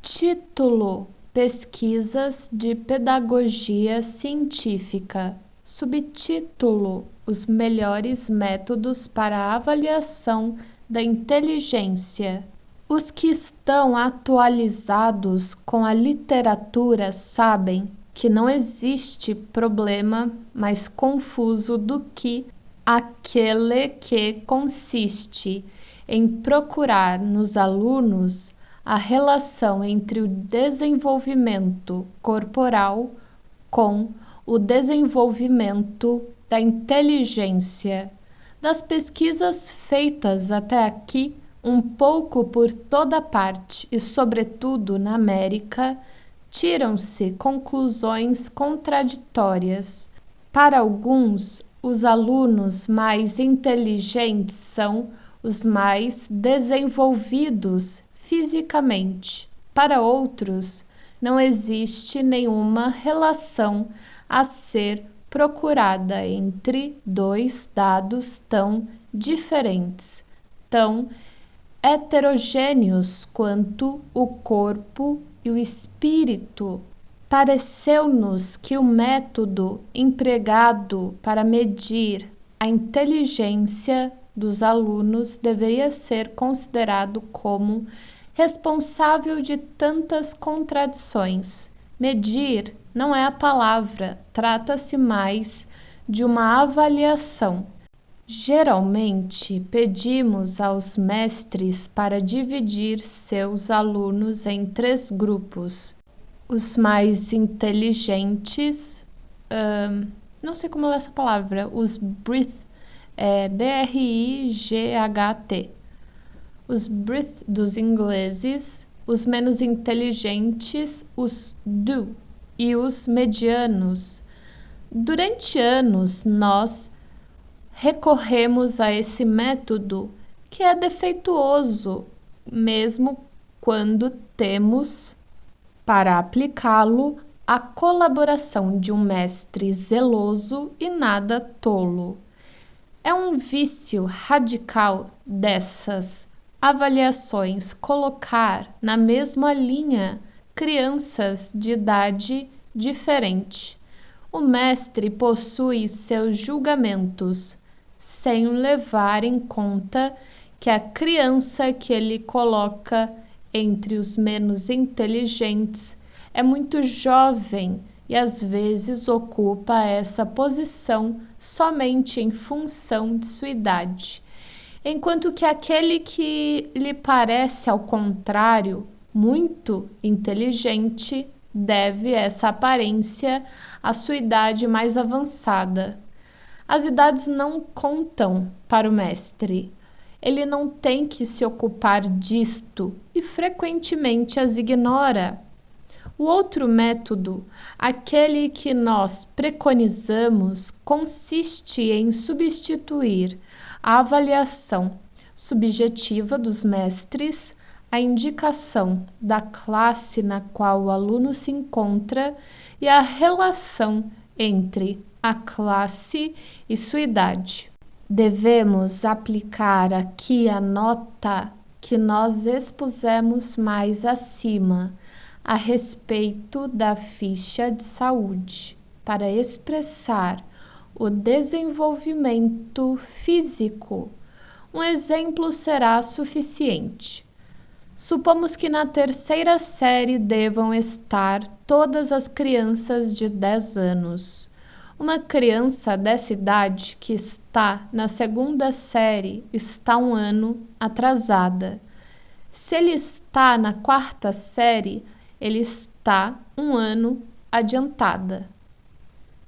Título: Pesquisas de Pedagogia Científica. Subtítulo: Os melhores métodos para a avaliação da inteligência. Os que estão atualizados com a literatura sabem que não existe problema mais confuso do que aquele que consiste em procurar nos alunos a relação entre o desenvolvimento corporal com o desenvolvimento da inteligência. Das pesquisas feitas até aqui, um pouco por toda parte e, sobretudo, na América, tiram-se conclusões contraditórias. Para alguns, os alunos mais inteligentes são os mais desenvolvidos fisicamente. Para outros, não existe nenhuma relação a ser procurada entre dois dados tão diferentes, tão heterogêneos quanto o corpo e o espírito. Pareceu-nos que o método empregado para medir a inteligência dos alunos deveria ser considerado como responsável de tantas contradições. Medir não é a palavra, trata-se mais de uma avaliação. Geralmente, pedimos aos mestres para dividir seus alunos em 3 grupos. Os mais inteligentes, não sei como ler essa palavra, os Bright, B-R-I-G-H-T. Os Bright dos ingleses, os menos inteligentes, os Do, e os medianos. Durante anos, nós recorremos a esse método que é defeituoso, mesmo quando temos para aplicá-lo a colaboração de um mestre zeloso e nada tolo. É um vício radical dessas avaliações colocar na mesma linha crianças de idade diferente. O mestre possui seus julgamentos, sem levar em conta que a criança que ele coloca entre os menos inteligentes é muito jovem e às vezes ocupa essa posição somente em função de sua idade, enquanto que aquele que lhe parece, ao contrário, muito inteligente, deve essa aparência à sua idade mais avançada. As idades não contam para o mestre. Ele não tem que se ocupar disto e frequentemente as ignora. O outro método, aquele que nós preconizamos, consiste em substituir a avaliação subjetiva dos mestres, a indicação da classe na qual o aluno se encontra e a relação entre a classe e sua idade. Devemos aplicar aqui a nota que nós expusemos mais acima a respeito da ficha de saúde, para expressar o desenvolvimento físico. Um exemplo será suficiente. Supomos que na 3ª série devam estar todas as crianças de 10 anos. Uma criança dessa idade que está na 2ª série está 1 ano atrasada. Se ele está na 4ª série, ele está 1 ano adiantada.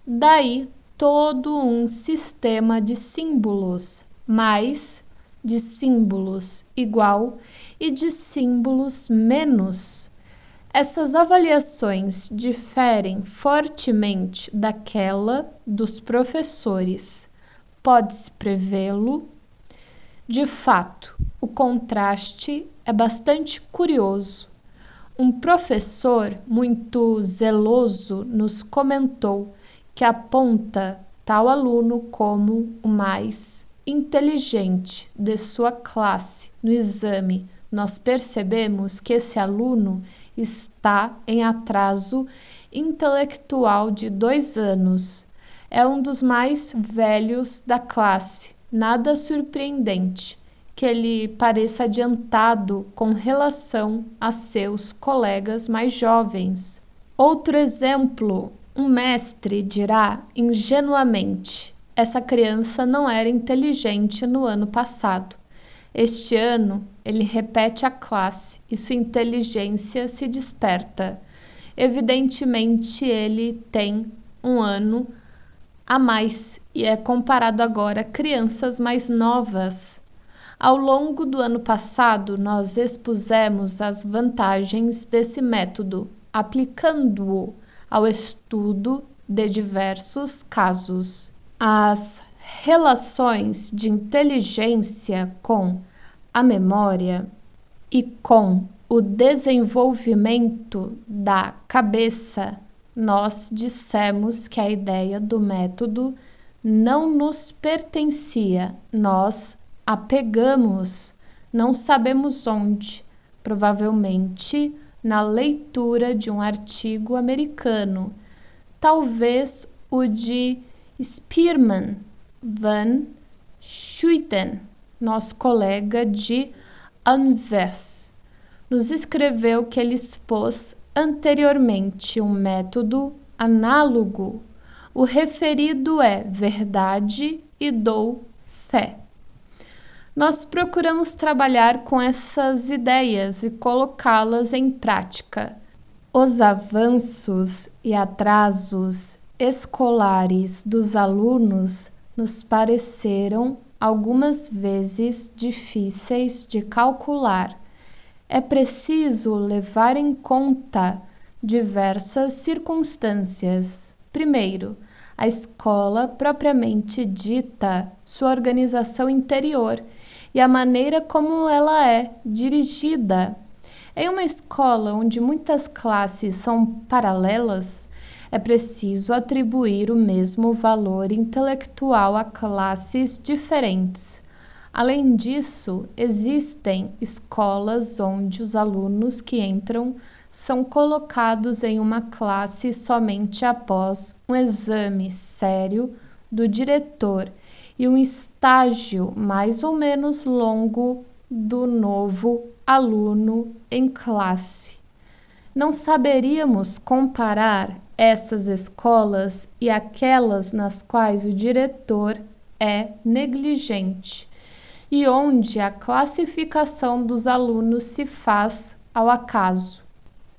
Daí todo um sistema de símbolos, mais de símbolos igual e de símbolos menos. Essas avaliações diferem fortemente daquela dos professores. Pode-se prevê-lo. De fato, o contraste é bastante curioso. Um professor muito zeloso nos comentou que aponta tal aluno como o mais inteligente de sua classe no exame. Nós percebemos que esse aluno está em atraso intelectual de 2 anos. É um dos mais velhos da classe. Nada surpreendente que ele pareça adiantado com relação a seus colegas mais jovens. Outro exemplo, um mestre dirá ingenuamente: essa criança não era inteligente no ano passado. Este ano, ele repete a classe e sua inteligência se desperta. Evidentemente, ele tem um ano a mais e é comparado agora a crianças mais novas. Ao longo do ano passado, nós expusemos as vantagens desse método, aplicando-o ao estudo de diversos casos. As relações de inteligência com a memória e com o desenvolvimento da cabeça. Nós dissemos que a ideia do método não nos pertencia, nós a pegamos, não sabemos onde, provavelmente na leitura de um artigo americano, talvez o de Spearman van Schuiten, nosso colega de Anvers, nos escreveu que ele expôs anteriormente um método análogo. O referido é verdade e dou fé. Nós procuramos trabalhar com essas ideias e colocá-las em prática. Os avanços e atrasos escolares dos alunos nos pareceram algumas vezes difíceis de calcular. É preciso levar em conta diversas circunstâncias. Primeiro, a escola propriamente dita, sua organização interior e a maneira como ela é dirigida. Em uma escola onde muitas classes são paralelas, é preciso atribuir o mesmo valor intelectual a classes diferentes. Além disso, existem escolas onde os alunos que entram são colocados em uma classe somente após um exame sério do diretor e um estágio mais ou menos longo do novo aluno em classe. Não saberíamos comparar essas escolas e aquelas nas quais o diretor é negligente e onde a classificação dos alunos se faz ao acaso.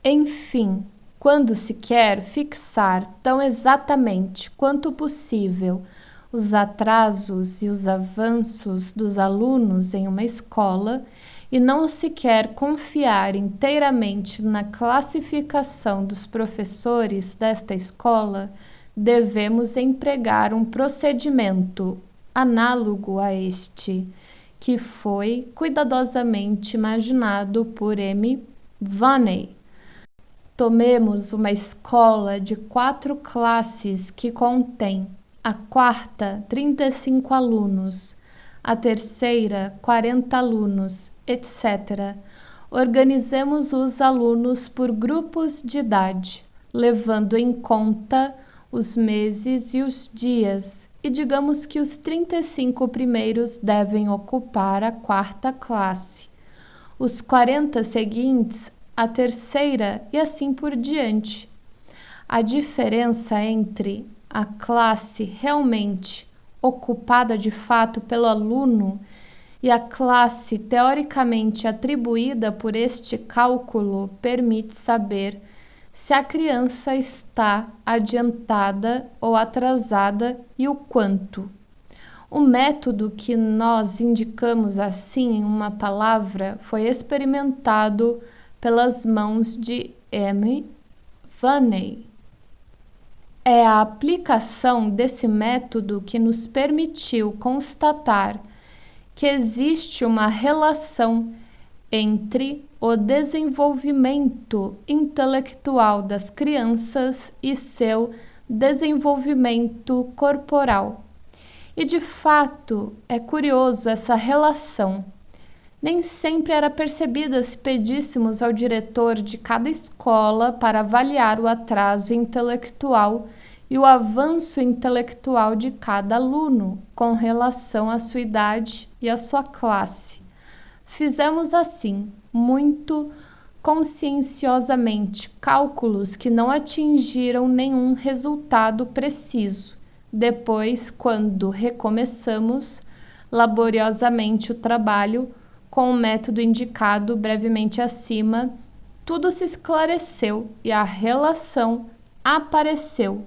Enfim, quando se quer fixar tão exatamente quanto possível os atrasos e os avanços dos alunos em uma escola e não se quer confiar inteiramente na classificação dos professores desta escola, devemos empregar um procedimento análogo a este, que foi cuidadosamente imaginado por M. Varney. Tomemos uma escola de 4 classes que contém a quarta 35 alunos, a terceira 40 alunos, etc. Organizemos os alunos por grupos de idade, levando em conta os meses e os dias, e digamos que os 35 primeiros devem ocupar a quarta classe, os 40 seguintes a terceira e assim por diante. A diferença entre a classe realmente ocupada de fato pelo aluno e a classe teoricamente atribuída por este cálculo permite saber se a criança está adiantada ou atrasada e o quanto. O método que nós indicamos assim em uma palavra foi experimentado pelas mãos de M. Varney. É a aplicação desse método que nos permitiu constatar que existe uma relação entre o desenvolvimento intelectual das crianças e seu desenvolvimento corporal. E de fato é curioso essa relação. Nem sempre era percebida se pedíssemos ao diretor de cada escola para avaliar o atraso intelectual e o avanço intelectual de cada aluno com relação à sua idade e à sua classe. Fizemos assim, muito conscienciosamente, cálculos que não atingiram nenhum resultado preciso. Depois, quando recomeçamos laboriosamente o trabalho, com o método indicado brevemente acima, tudo se esclareceu e a relação apareceu